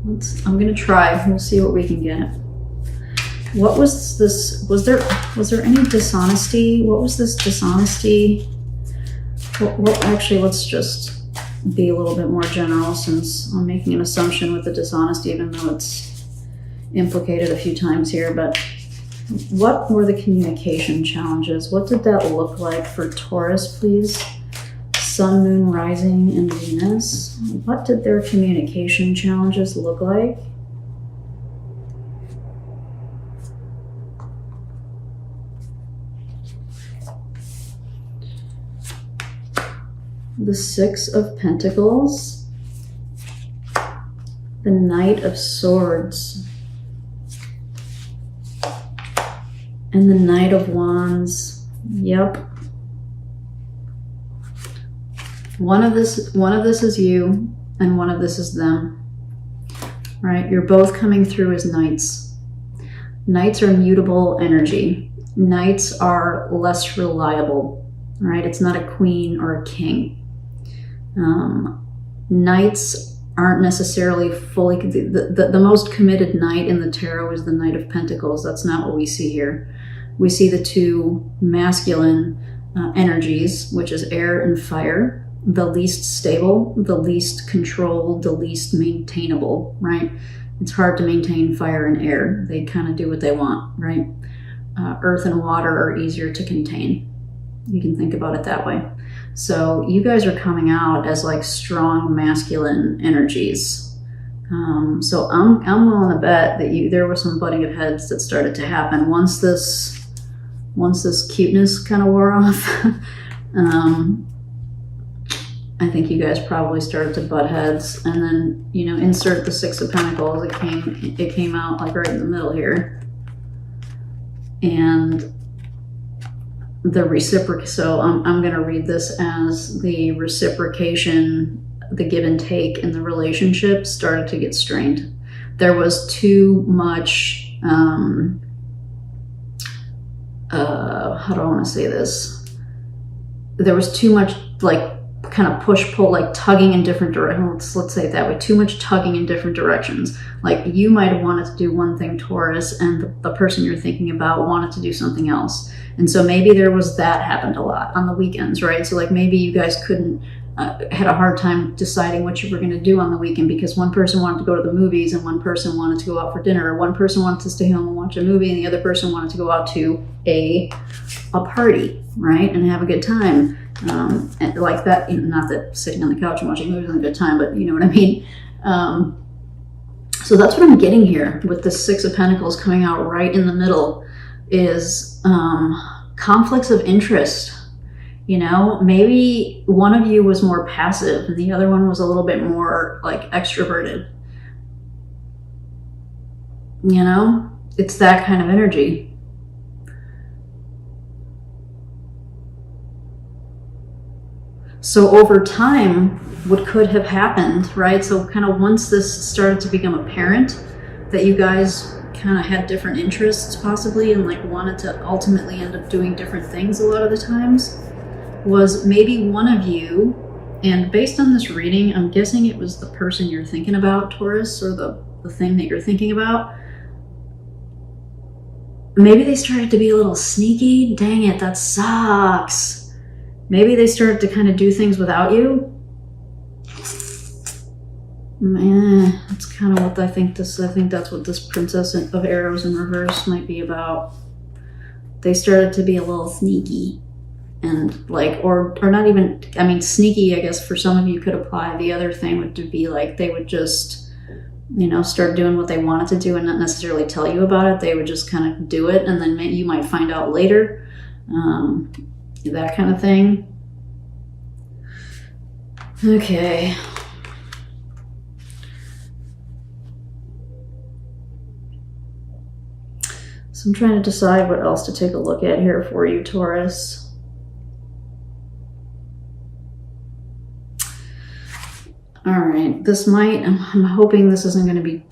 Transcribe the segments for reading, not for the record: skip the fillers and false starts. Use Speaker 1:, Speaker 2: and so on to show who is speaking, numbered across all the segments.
Speaker 1: I'm gonna try. We'll see what we can get. What was this? Was there any dishonesty? What was this dishonesty? Well, actually, let's just be a little bit more general, since I'm making an assumption with the dishonesty, even though it's implicated a few times here. But what were the communication challenges? What did that look like for Taurus, please? Sun, Moon, Rising, and Venus. What did their communication challenges look like? The Six of Pentacles, the Knight of Swords, and the Knight of Wands. Yep. One of this is you, and one of this is them. Right? You're both coming through as knights. Knights are mutable energy. Knights are less reliable. Right? It's not a queen or a king. Knights aren't necessarily fully, the most committed knight in the tarot is the Knight of Pentacles. That's not what we see here. We see the two masculine energies, which is air and fire, the least stable, the least controlled, the least maintainable, right? It's hard to maintain fire and air. They kind of do what they want, right? Earth and water are easier to contain. You can think about it that way. So you guys are coming out as like strong masculine energies. So I'm willing to bet that there was some butting of heads that started to happen once this cuteness kind of wore off. I think you guys probably started to butt heads, and then, you know, insert the Six of Pentacles. It came out like right in the middle here, and the reciproc. So I'm going to read this as the reciprocation, the give and take in the relationship started to get strained. There was too much, how do I want to say this? There was too much like kind of push-pull, like tugging in different directions. Let's say it that way. Too much tugging in different directions. Like you might have wanted to do one thing, Taurus, and the person you're thinking about wanted to do something else. And so maybe there was that happened a lot on the weekends, right? So like maybe you guys couldn't, had a hard time deciding what you were going to do on the weekend because one person wanted to go to the movies and one person wanted to go out for dinner, or one person wanted to stay home and watch a movie and the other person wanted to go out to a party, right? And have a good time. And like that, you know, not that sitting on the couch and watching movies is a good time, but you know what I mean? So that's what I'm getting here with the Six of Pentacles coming out right in the middle is conflicts of interest. You know, maybe one of you was more passive and the other one was a little bit more like extroverted. You know, it's that kind of energy. So over time, what could have happened, right? So kind of once this started to become apparent that you guys kind of had different interests possibly and like wanted to ultimately end up doing different things a lot of the times, was maybe one of you, and based on this reading, I'm guessing it was the person you're thinking about, Taurus, or the thing that you're thinking about. Maybe they started to be a little sneaky. Dang it, that sucks. Maybe they started to kind of do things without you. Man, that's kind of what I think that's what this Princess of Arrows in reverse might be about. They started to be a little sneaky. And like, or not even, I mean, sneaky, I guess for some of you could apply. The other thing would be like, they would just, you know, start doing what they wanted to do and not necessarily tell you about it. They would just kind of do it. And then you might find out later, that kind of thing. Okay. So I'm trying to decide what else to take a look at here for you, Taurus. All right, this might, I'm hoping this isn't going to be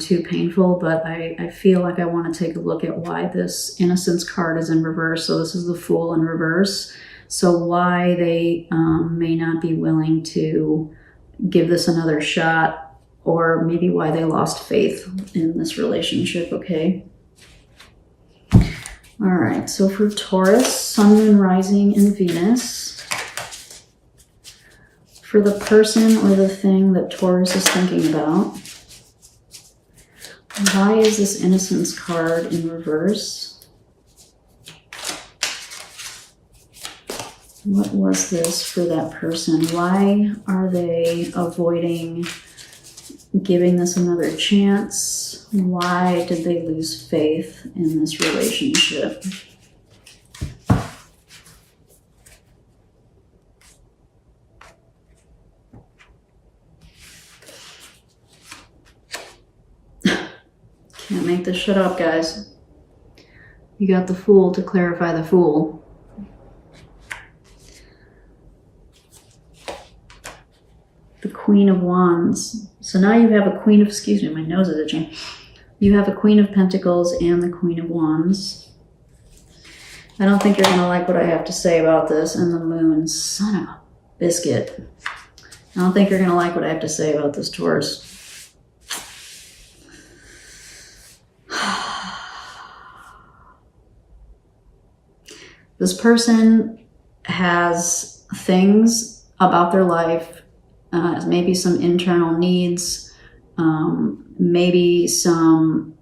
Speaker 1: too painful, but I feel like I want to take a look at why this Innocence card is in reverse. So this is the Fool in reverse. So why they may not be willing to give this another shot, or maybe why they lost faith in this relationship, okay? All right, so for Taurus, Sun, Moon, Rising, and Venus. For the person or the thing that Taurus is thinking about, why is this Innocence card in reverse? What was this for that person? Why are they avoiding giving this another chance? Why did they lose faith in this relationship? Can't make this shit up, guys. You got the Fool to clarify the Fool. The Queen of Wands. So now you have a Queen of, excuse me, my nose is itching. You have a Queen of Pentacles and the Queen of Wands. I don't think you're going to like what I have to say about this. And the Moon. Son of a biscuit. I don't think you're going to like what I have to say about this, Taurus. This person has things about their life, maybe some internal needs, maybe some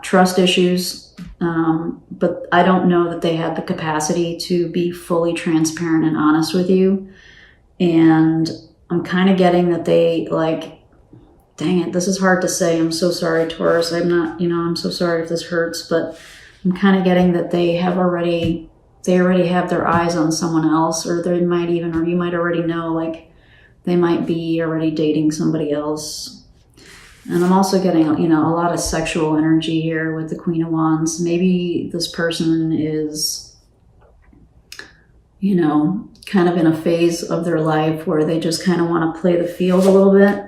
Speaker 1: trust issues, but I don't know that they had the capacity to be fully transparent and honest with you. And I'm kind of getting that they like, dang it, this is hard to say. I'm so sorry, Taurus. I'm so sorry if this hurts, but I'm kind of getting that they already have their eyes on someone else, or they might even, or you might already know, like they might be already dating somebody else. And I'm also getting, a lot of sexual energy here with the Queen of Wands. Maybe this person is, kind of in a phase of their life where they just kind of want to play the field a little bit.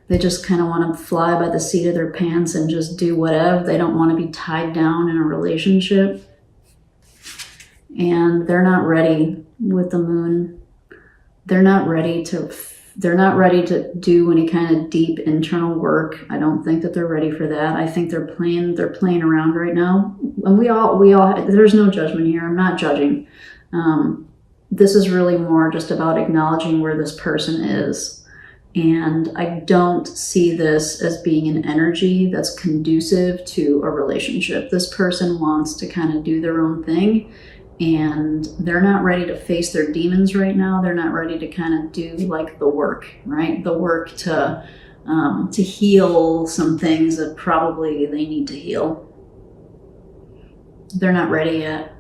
Speaker 1: They just kind of want to fly by the seat of their pants and just do whatever. They don't want to be tied down in a relationship. And they're not ready with the Moon. They're not ready to do any kind of deep internal work. I don't think that they're ready for that. I think they're playing around right now. And we all, there's no judgment here. I'm not judging. This is really more just about acknowledging where this person is. And I don't see this as being an energy that's conducive to a relationship. This person wants to kind of do their own thing. And they're not ready to face their demons right now. They're not ready to kind of do like the work, right? The work to heal some things that probably they need to heal. They're not ready yet.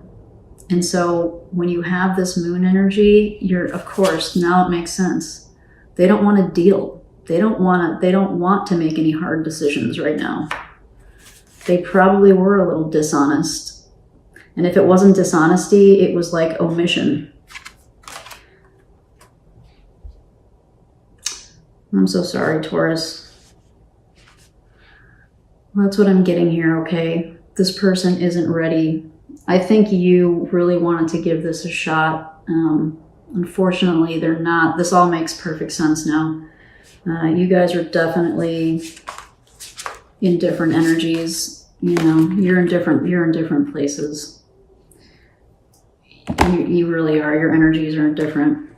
Speaker 1: And so when you have this Moon energy, of course, now it makes sense. They don't want to deal. They don't want to make any hard decisions right now. They probably were a little dishonest. And if it wasn't dishonesty, it was like omission. I'm so sorry, Taurus. Well, that's what I'm getting here, okay? This person isn't ready. I think you really wanted to give this a shot. Unfortunately, they're not. This all makes perfect sense now. You guys are definitely in different energies. You're in different places. You really are. Your energies are different.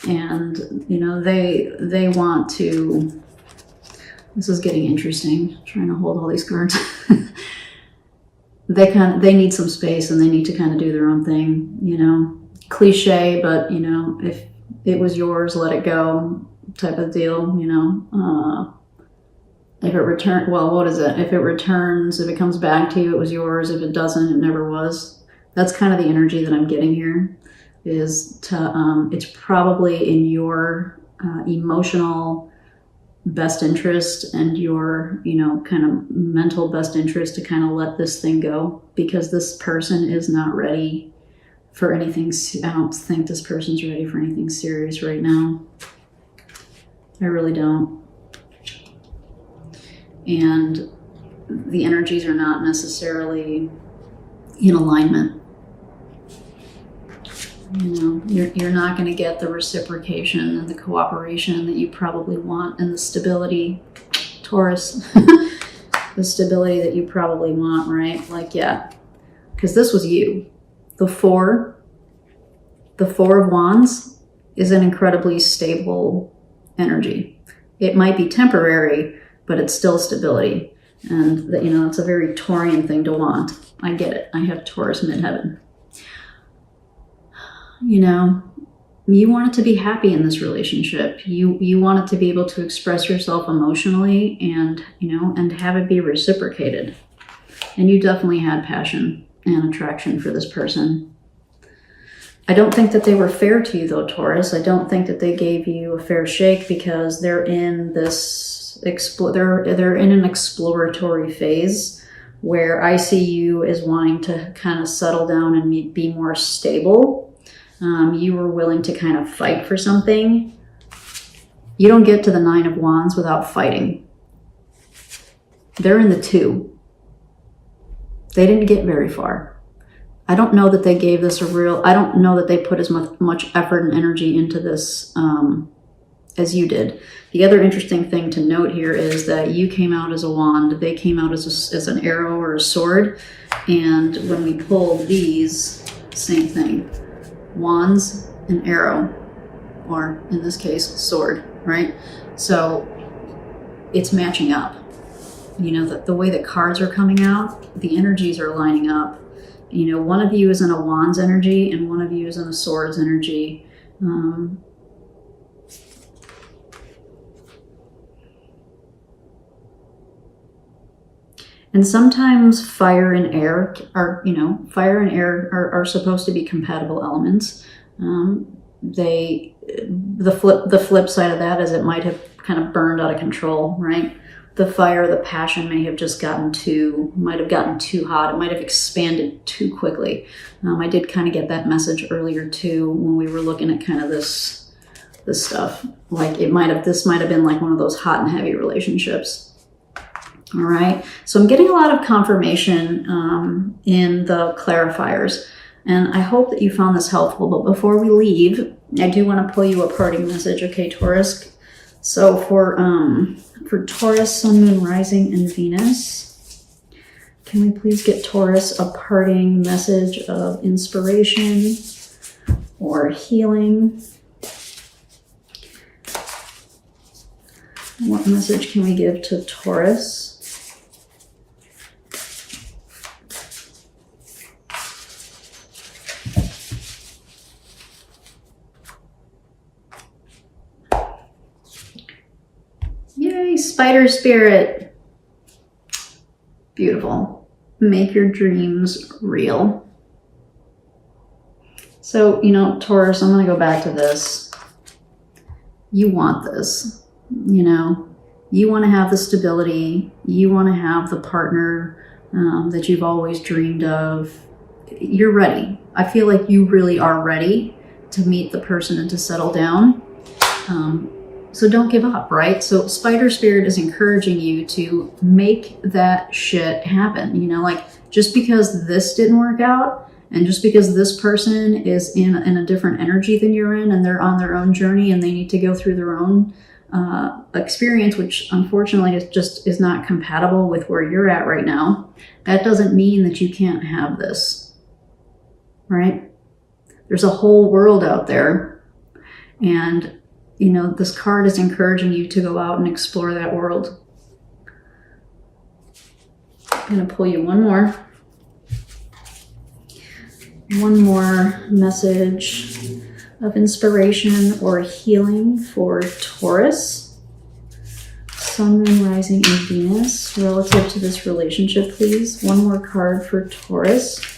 Speaker 1: And, they want to, this is getting interesting, trying to hold all these cards. They need some space and they need to kind of do their own thing, cliche, but, if it was yours, let it go type of deal, if it if it returns, if it comes back to you, it was yours. If it doesn't, it never was. That's kind of the energy that I'm getting here, is it's probably in your emotional best interest and your, kind of mental best interest to kind of let this thing go, because this person is not ready for anything. I don't think this person's ready for anything serious right now. I really don't. And the energies are not necessarily in alignment. You're not going to get the reciprocation and the cooperation that you probably want, and the stability, Taurus, the stability that you probably want, right? Like, yeah, because this was you. The Four of Wands is an incredibly stable energy. It might be temporary, but it's still stability. And it's a very Taurian thing to want. I get it. I have Taurus midheaven. You want it to be happy in this relationship. You want it to be able to express yourself emotionally and have it be reciprocated. And you definitely had passion and attraction for this person. I don't think that they were fair to you though, Taurus. I don't think that they gave you a fair shake, because they're in this they're in an exploratory phase where I see you as wanting to kind of settle down and be more stable. You were willing to kind of fight for something. You don't get to the Nine of Wands without fighting. They're in the Two. They didn't get very far. I don't know that they gave this I don't know that they put as much effort and energy into this as you did. The other interesting thing to note here is that you came out as a wand. They came out as an arrow or a sword. And when we pull these, same thing. Wands and arrow, or in this case, sword, right? So it's matching up. The way that cards are coming out, the energies are lining up. One of you is in a Wands energy and one of you is in a Swords energy. And sometimes fire and air are supposed to be compatible elements. The flip side of that is it might have kind of burned out of control, right? The fire, the passion may have just gotten too hot. It might have expanded too quickly. I did kind of get that message earlier too when we were looking at kind of this stuff. Like this might have been like one of those hot and heavy relationships. All right, so I'm getting a lot of confirmation in the clarifiers, and I hope that you found this helpful. But before we leave, I do want to pull you a parting message, okay, Taurus? So for Taurus, Sun, Moon, Rising, and Venus, can we please get Taurus a parting message of inspiration or healing? What message can we give to Taurus? Yay, spider spirit. Beautiful. Make your dreams real. So, Taurus, I'm going to go back to this. You want this. You want to have the stability. You want to have the partner that you've always dreamed of. You're ready. I feel like you really are ready to meet the person and to settle down. So don't give up, right? So Spider Spirit is encouraging you to make that shit happen. Just because this didn't work out, and just because this person is in a different energy than you're in, and they're on their own journey and they need to go through their own experience, which unfortunately is not compatible with where you're at right now, that doesn't mean that you can't have this, right? There's a whole world out there, and this card is encouraging you to go out and explore that world. I'm going to pull you one more message of inspiration or healing for Taurus, Sun, Moon, Rising, and Venus relative to this relationship, please. One more card for Taurus.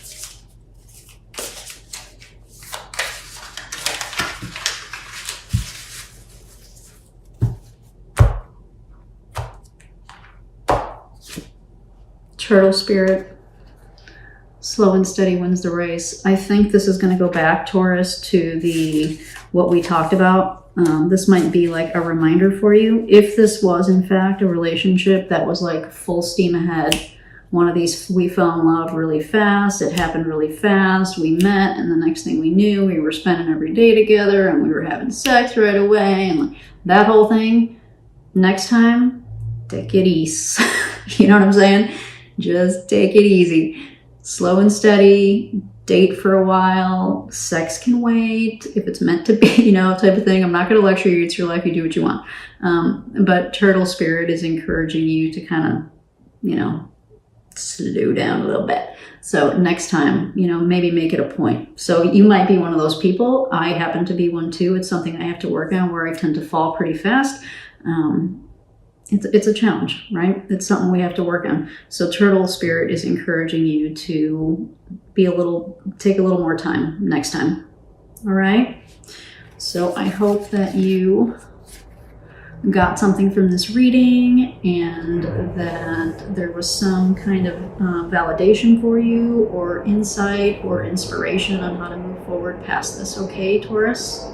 Speaker 1: Turtle Spirit. Slow and steady wins the race. I think this is going to go back, Taurus, to what we talked about. This might be like a reminder for you. If this was, in fact, a relationship that was like full steam ahead, one of these, we fell in love really fast. It happened really fast. We met, and the next thing we knew, we were spending every day together, and we were having sex right away, and like, that whole thing. Next time, take it easy. You know what I'm saying? Just take it easy. Slow and steady. Date for a while. Sex can wait if it's meant to be, you know, type of thing. I'm not going to lecture you. It's your life. You do what you want. But Turtle Spirit is encouraging you to kind of, you know, slow down a little bit. So next time, you know, maybe make it a point. So you might be one of those people. I happen to be one too. It's something I have to work on, where I tend to fall pretty fast. It's a challenge, right? It's something we have to work on. So Turtle Spirit is encouraging you to take a little more time next time. All right. So I hope that you got something from this reading, and that there was some kind of validation for you, or insight, or inspiration on how to move forward past this. Okay, Taurus?